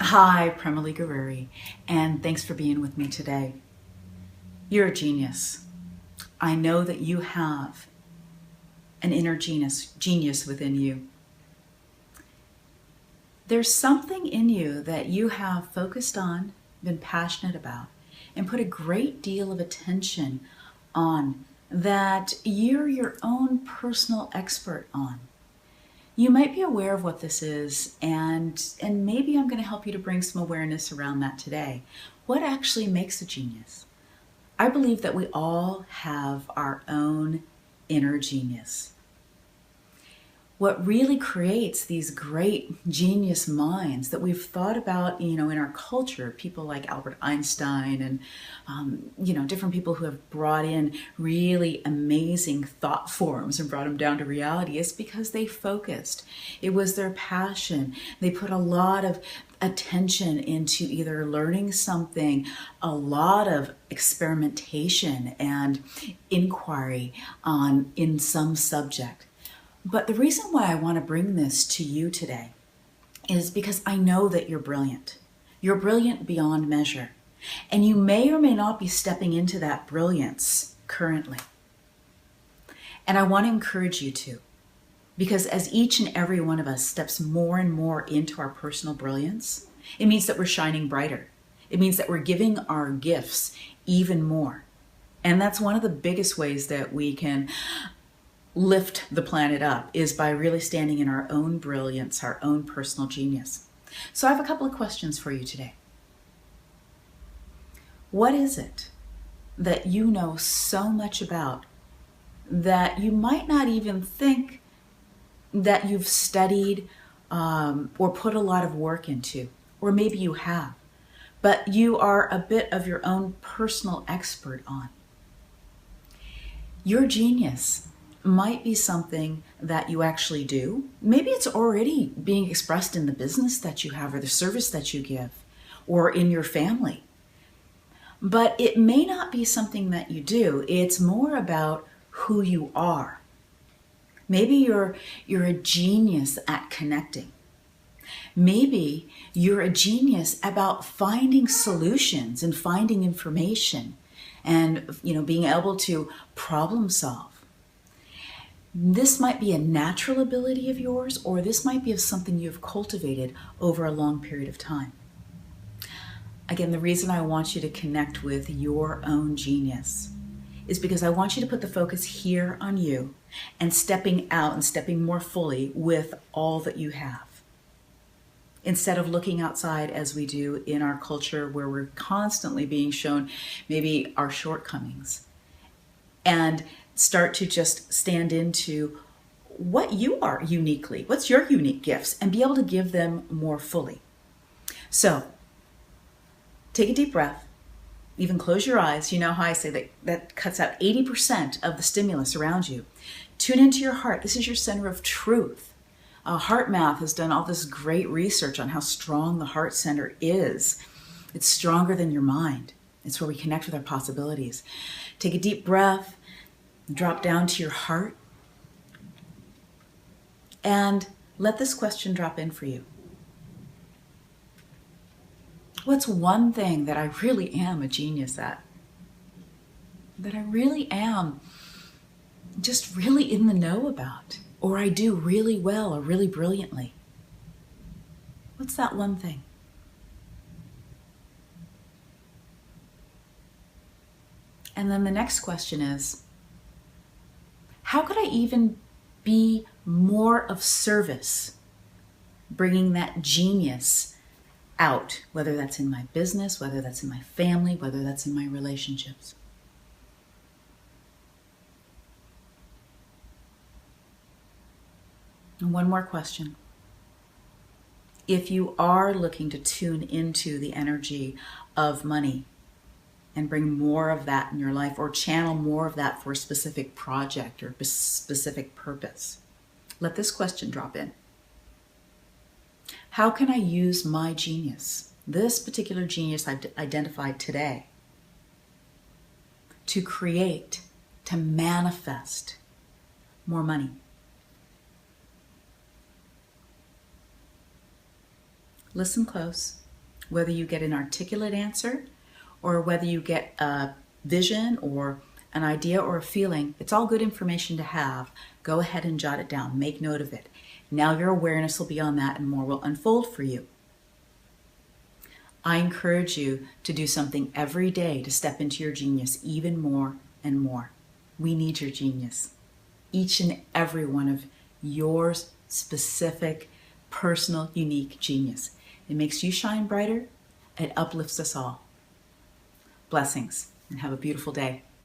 Hi, Premali Gururi, and thanks for being with me today. You're a genius. I know that you have an inner genius within you. There's something in you that you have focused on, been passionate about, and put a great deal of attention on that you're your own personal expert on. You might be aware of what this is, and maybe I'm going to help you to bring some awareness around that today. What actually makes a genius? I believe that we all have our own inner genius. What really creates these great genius minds that we've thought about, in our culture, people like Albert Einstein and, different people who have brought in really amazing thought forms and brought them down to reality is because they focused. It was their passion. They put a lot of attention into either learning something, a lot of experimentation and inquiry in some subject. But the reason why I want to bring this to you today is because I know that you're brilliant. You're brilliant beyond measure. And you may or may not be stepping into that brilliance currently. And I want to encourage you to, because as each and every one of us steps more and more into our personal brilliance, it means that we're shining brighter. It means that we're giving our gifts even more. And that's one of the biggest ways that we can lift the planet up is by really standing in our own brilliance, our own personal genius. So I have a couple of questions for you today. What is it that you know so much about that you might not even think that you've studied or put a lot of work into, or maybe you have, but you are a bit of your own personal expert on? Your genius might be something that you actually do. Maybe it's already being expressed in the business that you have or the service that you give or in your family. But it may not be something that you do. It's more about who you are. Maybe you're a genius at connecting. Maybe you're a genius about finding solutions and finding information and being able to problem solve. This might be a natural ability of yours, or this might be of something you've cultivated over a long period of time. Again, the reason I want you to connect with your own genius is because I want you to put the focus here on you and stepping out and stepping more fully with all that you have. Instead of looking outside as we do in our culture where we're constantly being shown maybe our shortcomings, and start to just stand into what you are uniquely, what's your unique gifts, and be able to give them more fully. So take a deep breath, even close your eyes. You know how I say that cuts out 80% of the stimulus around you. Tune into your heart. This is your center of truth. HeartMath has done all this great research on how strong the heart center is. It's stronger than your mind. It's where we connect with our possibilities. Take a deep breath. Drop down to your heart and let this question drop in for you. What's one thing that I really am a genius at? That I really am just really in the know about, or I do really well or really brilliantly? What's that one thing? And then the next question is, how could I even be more of service, bringing that genius out, whether that's in my business, whether that's in my family, whether that's in my relationships? And one more question. If you are looking to tune into the energy of money, and bring more of that in your life, or channel more of that for a specific project or specific purpose, let this question drop in. How can I use my genius, this particular genius I've identified today, to create, to manifest more money? Listen close. Whether you get an articulate answer or whether you get a vision or an idea or a feeling, it's all good information to have. Go ahead and jot it down. Make note of it. Now your awareness will be on that and more will unfold for you. I encourage you to do something every day to step into your genius even more and more. We need your genius. Each and every one of yours specific, personal, unique genius. It makes you shine brighter. It uplifts us all. Blessings and have a beautiful day.